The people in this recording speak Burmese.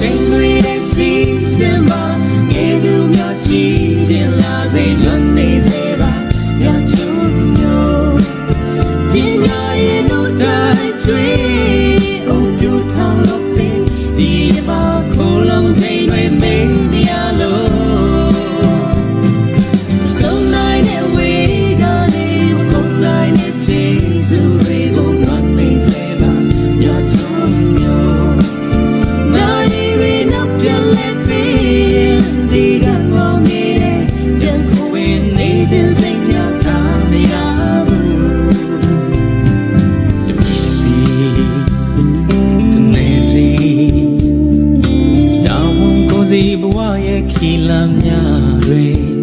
ချိန်တွေရဲ့စီစဉ်မှာငယ်သူများချီတင်လာစေလွန်နေစေပါမြတ်ချုံမျိုးပညာရဲ့တို့တိုင်းချွေအုပ်ပြူထောင်လို့ပြီးဒီမှာခုလုံးချိန်တွေမေးနေရလို့ဆုံးနိုင်တဲ့ဝေးကနေမကုန်နိုင်တဲ့ခြေစွတွေကိုလွန်နေစေပါမြတ်ချုံမျိုးနိုင်ရီနောက်ပြန်လဲပြီးဒီကငေါနေတဲ့ပြန်ကိုဝင်နေခြင်းစိတ်များထားမရဘူးတမီးစီတနေစီတောင်းဝန်ကိုစီဘဝရဲ့ခီလာများတွေ